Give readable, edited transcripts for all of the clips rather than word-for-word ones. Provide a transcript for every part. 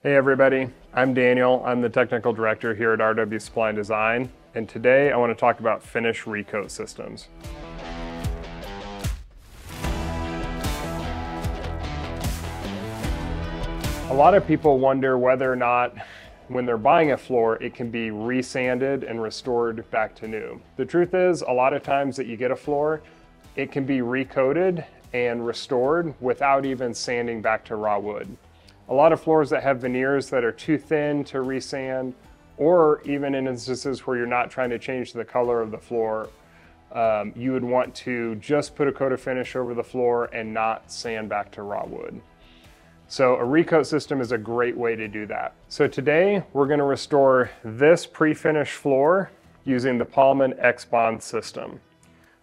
Hey everybody, I'm Daniel. I'm the technical director here at RW Supply and Design, and today I want to talk about finish recoat systems. A lot of people wonder whether or not when they're buying a floor it can be resanded and restored back to new. The truth is, a lot of times that you get a floor, it can be recoated and restored without even sanding back to raw wood. A lot of floors that have veneers that are too thin to resand, or even in instances where you're not trying to change the color of the floor, you would want to just put a coat of finish over the floor and not sand back to raw wood. So a recoat system is a great way to do that. So today we're going to restore this pre-finished floor using the Pollman X-Bond system.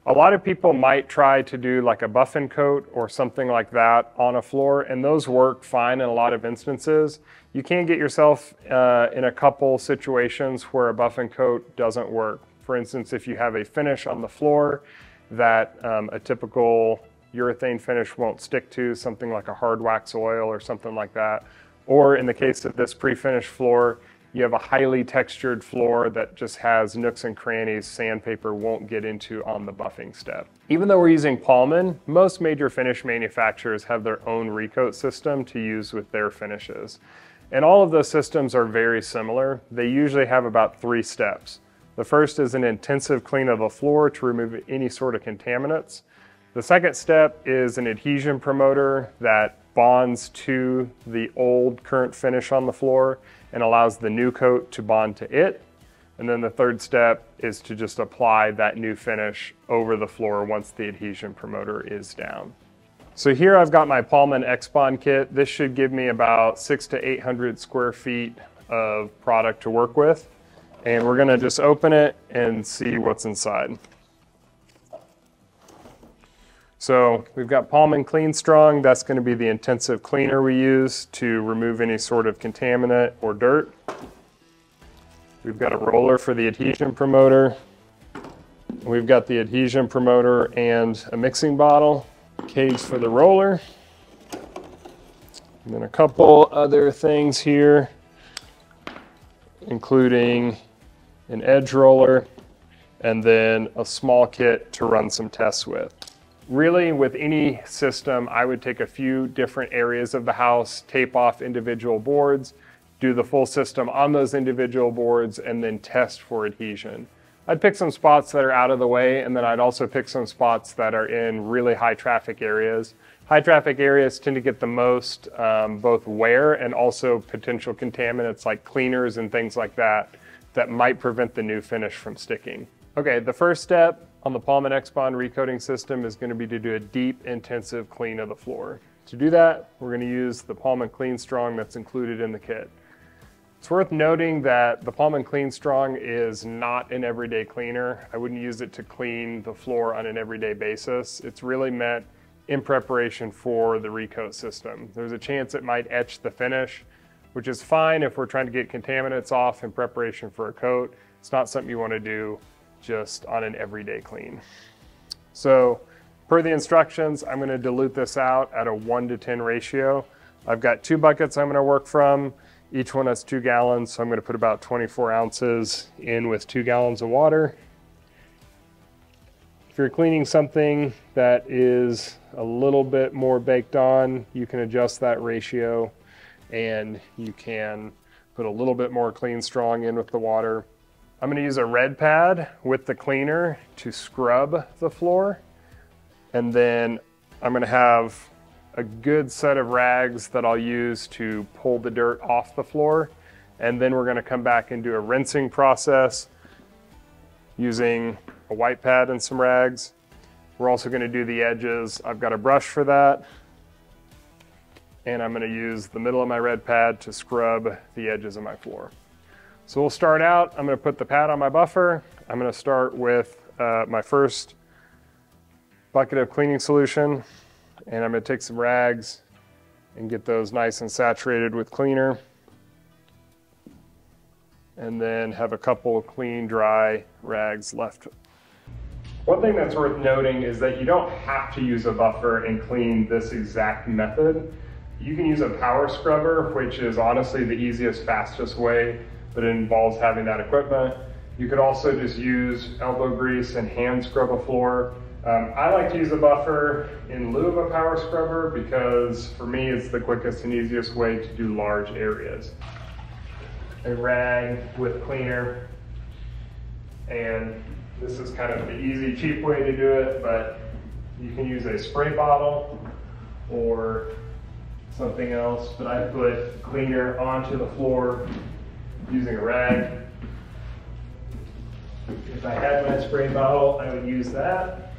A lot of people might try to do like a buff and coat or something like that on a floor, and those work fine in a lot of instances. You can get yourself in a couple situations where a buff and coat doesn't work. For instance, if you have a finish on the floor that a typical urethane finish won't stick to, something like a hard wax oil or something like that. Or in the case of this pre-finished floor, you have a highly textured floor that just has nooks and crannies sandpaper won't get into on the buffing step. Even though we're using Pollman, most major finish manufacturers have their own recoat system to use with their finishes. And all of those systems are very similar. They usually have about 3 steps. The first is an intensive clean of the floor to remove any sort of contaminants. The second step is an adhesion promoter that bonds to the old current finish on the floor and allows the new coat to bond to it. And then the third step is to just apply that new finish over the floor once the adhesion promoter is down. So here I've got my Pollman X-Bond kit. This should give me about 600 to 800 square feet of product to work with. And we're gonna just open it and see what's inside. So we've got Pollman Clean Strong. That's going to be the intensive cleaner we use to remove any sort of contaminant or dirt. We've got a roller for the adhesion promoter. We've got the adhesion promoter and a mixing bottle, cage for the roller, and then a couple other things here, including an edge roller and then a small kit to run some tests with. Really, with any system, I would take a few different areas of the house, tape off individual boards, do the full system on those individual boards, and then test for adhesion. I'd pick some spots that are out of the way, and then I'd also pick some spots that are in really high traffic areas. High traffic areas tend to get the most both wear and also potential contaminants like cleaners and things like that that might prevent the new finish from sticking. Okay, the first step on the Pollman X-Bond recoating system is going to be to do a deep, intensive clean of the floor. To do that, we're going to use the Pollman Clean Strong that's included in the kit. It's worth noting that the Pollman Clean Strong is not an everyday cleaner. I wouldn't use it to clean the floor on an everyday basis. It's really meant in preparation for the recoat system. There's a chance it might etch the finish, which is fine if we're trying to get contaminants off in preparation for a coat. It's not something you want to do just on an everyday clean. So per the instructions, I'm going to dilute this out at a 1:10 ratio. I've got 2 buckets I'm going to work from. Each one has 2 gallons, so I'm going to put about 24 ounces in with 2 gallons of water. If you're cleaning something that is a little bit more baked on, you can adjust that ratio and you can put a little bit more Clean Strong in with the water. I'm going to use a red pad with the cleaner to scrub the floor, and then I'm going to have a good set of rags that I'll use to pull the dirt off the floor, and then we're going to come back and do a rinsing process using a white pad and some rags. We're also going to do the edges. I've got a brush for that, and I'm going to use the middle of my red pad to scrub the edges of my floor. So we'll start out, I'm going to put the pad on my buffer. I'm going to start with my first bucket of cleaning solution, and I'm going to take some rags and get those nice and saturated with cleaner, and then have a couple of clean, dry rags left. One thing that's worth noting is that you don't have to use a buffer and clean this exact method. You can use a power scrubber, which is honestly the easiest, fastest way, but it involves having that equipment. You could also just use elbow grease and hand scrub a floor. I like to use a buffer in lieu of a power scrubber because for me it's the quickest and easiest way to do large areas. A rag with cleaner, and this is kind of the easy, cheap way to do it, but you can use a spray bottle or something else, but I put cleaner onto the floor using a rag. If I had my spray bottle, I would use that.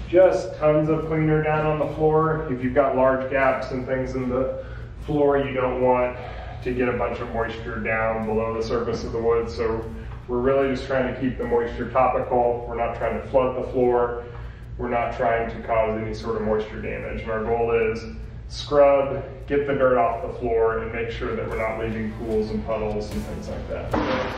Just tons of cleaner down on the floor. If you've got large gaps and things in the floor, you don't want to get a bunch of moisture down below the surface of the wood. So we're really just trying to keep the moisture topical. We're not trying to flood the floor. We're not trying to cause any sort of moisture damage. And our goal is scrub, get the dirt off the floor, and make sure that we're not leaving pools and puddles and things like that.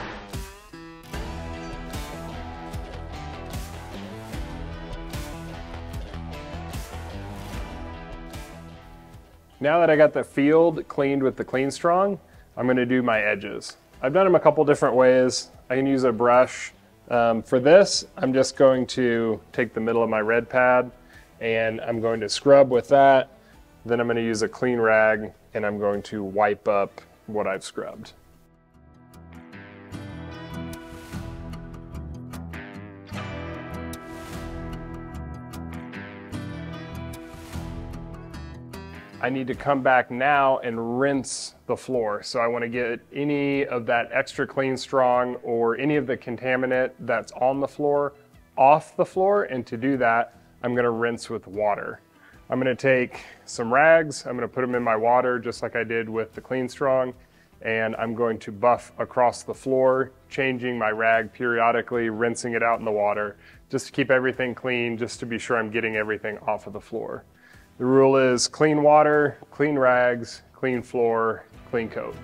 Now that I got the field cleaned with the Clean Strong, I'm going to do my edges. I've done them a couple different ways. I can use a brush. For this, I'm just going to take the middle of my red pad and I'm going to scrub with that. Then I'm going to use a clean rag and I'm going to wipe up what I've scrubbed. I need to come back now and rinse the floor. So I want to get any of that extra Clean Strong or any of the contaminant that's on the floor off the floor. And to do that, I'm going to rinse with water. I'm going to take some rags, I'm going to put them in my water just like I did with the Clean Strong, and I'm going to buff across the floor, changing my rag periodically, rinsing it out in the water, just to keep everything clean, just to be sure I'm getting everything off of the floor. The rule is clean water, clean rags, clean floor, clean coat.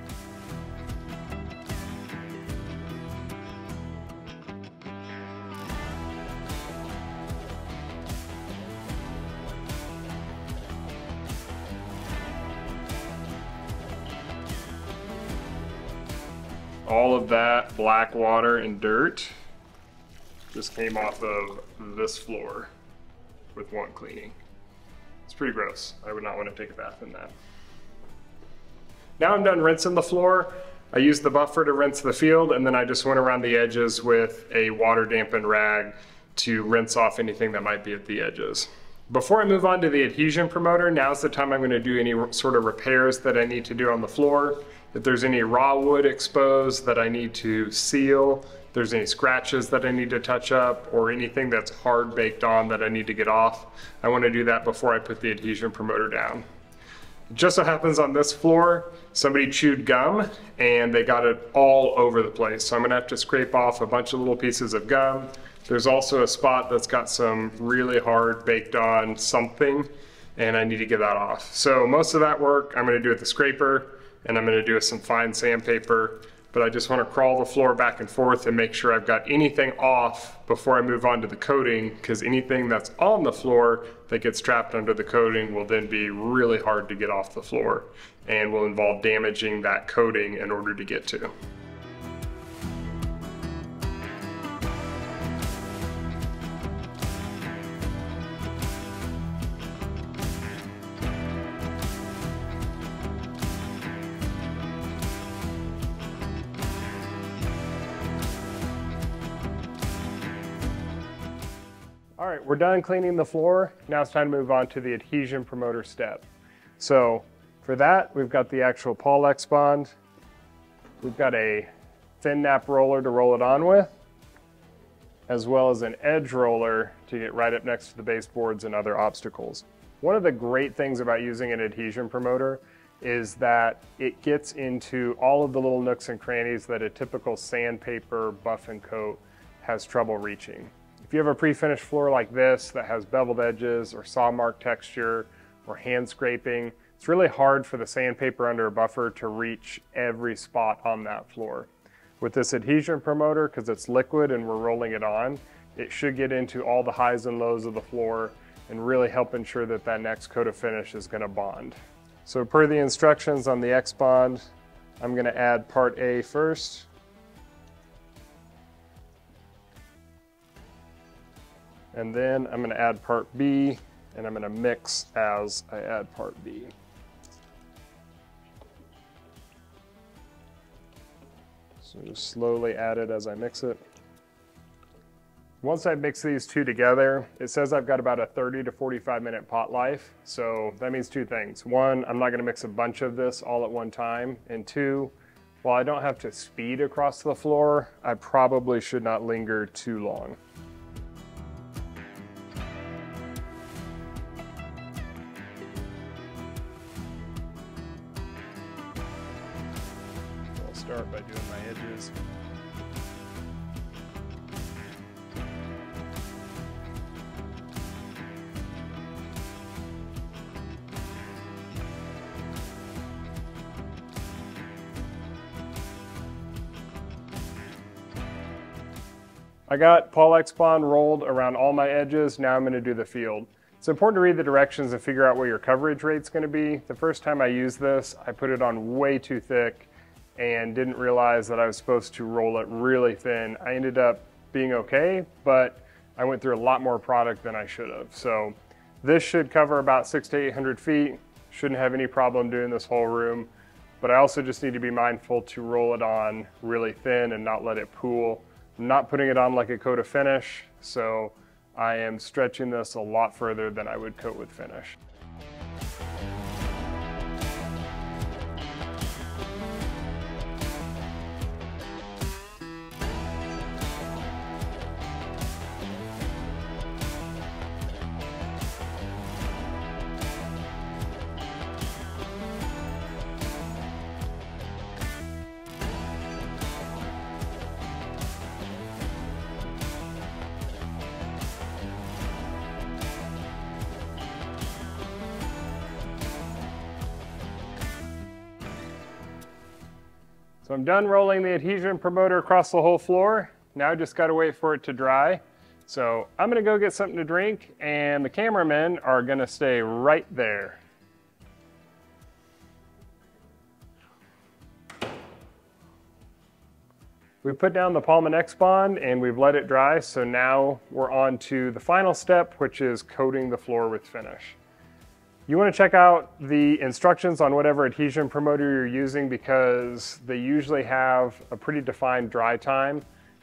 All of that black water and dirt just came off of this floor with one cleaning. It's pretty gross. I would not want to take a bath in that. Now I'm done rinsing the floor. I used the buffer to rinse the field, and then I just went around the edges with a water dampened rag to rinse off anything that might be at the edges. Before I move on to the adhesion promoter, now's the time I'm going to do any sort of repairs that I need to do on the floor. If there's any raw wood exposed that I need to seal, if there's any scratches that I need to touch up, or anything that's hard baked on that I need to get off, I want to do that before I put the adhesion promoter down. It just so happens on this floor, somebody chewed gum and they got it all over the place. So I'm going to have to scrape off a bunch of little pieces of gum. There's also a spot that's got some really hard baked on something, and I need to get that off. So most of that work I'm going to do with the scraper, and I'm going to do with some fine sandpaper, but I just want to crawl the floor back and forth and make sure I've got anything off before I move on to the coating, because anything that's on the floor that gets trapped under the coating will then be really hard to get off the floor and will involve damaging that coating in order to get to. All right, we're done cleaning the floor. Now it's time to move on to the adhesion promoter step. So for that, we've got the actual Paulex Bond. We've got a thin nap roller to roll it on with, as well as an edge roller to get right up next to the baseboards and other obstacles. One of the great things about using an adhesion promoter is that it gets into all of the little nooks and crannies that a typical sandpaper buff and coat has trouble reaching. If you have a pre-finished floor like this that has beveled edges or saw mark texture or hand scraping, it's really hard for the sandpaper under a buffer to reach every spot on that floor. With this adhesion promoter, because it's liquid and we're rolling it on, it should get into all the highs and lows of the floor and really help ensure that that next coat of finish is going to bond. So per the instructions on the X-Bond, I'm going to add part A first. And then I'm going to add part B, and I'm going to mix as I add part B. So just slowly add it as I mix it. Once I mix these two together, it says I've got about a 30 to 45 minute pot life. So that means two things. One, I'm not going to mix a bunch of this all at one time. And two, while I don't have to speed across the floor, I probably should not linger too long. So I'll start by doing my edges. I got Paul X-Bond rolled around all my edges. Now I'm going to do the field. It's important to read the directions and figure out what your coverage rate's going to be. The first time I used this, I put it on way too thick and didn't realize that I was supposed to roll it really thin. I ended up being okay, but I went through a lot more product than I should have. So this should cover about 600 to 800 feet. Shouldn't have any problem doing this whole room, but I also just need to be mindful to roll it on really thin and not let it pool. I'm not putting it on like a coat of finish, so I am stretching this a lot further than I would coat with finish. So I'm done rolling the adhesion promoter across the whole floor. Now I just gotta wait for it to dry. So I'm gonna go get something to drink, and the cameramen are gonna stay right there. We put down the Pollman X-Bond and we've let it dry, so now we're on to the final step, which is coating the floor with finish. You want to check out the instructions on whatever adhesion promoter you're using because they usually have a pretty defined dry time.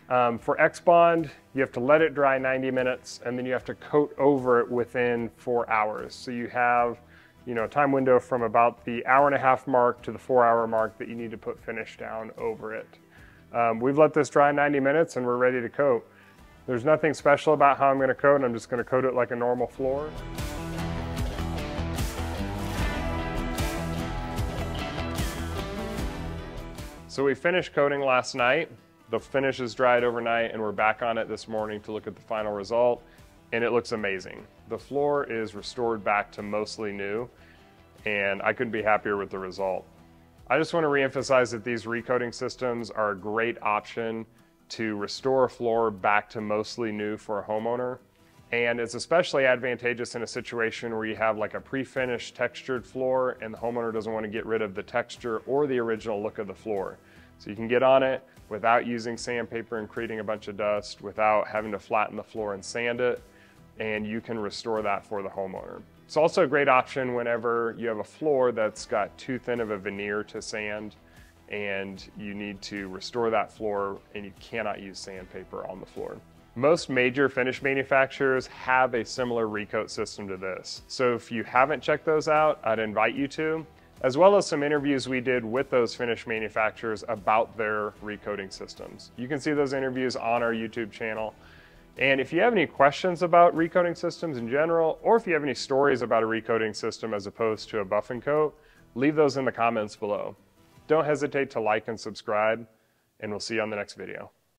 For X-Bond, you have to let it dry 90 minutes and then you have to coat over it within 4 hours. So you have, a time window from about the 1.5 hour mark to the 4-hour mark that you need to put finish down over it. We've let this dry 90 minutes and we're ready to coat. There's nothing special about how I'm going to coat. I'm just going to coat it like a normal floor. So we finished coating last night. The finish is dried overnight and we're back on it this morning to look at the final result, and it looks amazing. The floor is restored back to mostly new and I couldn't be happier with the result. I just want to reemphasize that these recoating systems are a great option to restore a floor back to mostly new for a homeowner. And it's especially advantageous in a situation where you have like a pre-finished textured floor and the homeowner doesn't want to get rid of the texture or the original look of the floor. So you can get on it without using sandpaper and creating a bunch of dust, without having to flatten the floor and sand it, and you can restore that for the homeowner. It's also a great option whenever you have a floor that's got too thin of a veneer to sand and you need to restore that floor and you cannot use sandpaper on the floor. Most major finish manufacturers have a similar recoat system to this. So if you haven't checked those out, I'd invite you to, as well as some interviews we did with those finish manufacturers about their recoating systems. You can see those interviews on our YouTube channel. And if you have any questions about recoating systems in general, or if you have any stories about a recoating system as opposed to a buff and coat, leave those in the comments below. Don't hesitate to like and subscribe, and we'll see you on the next video.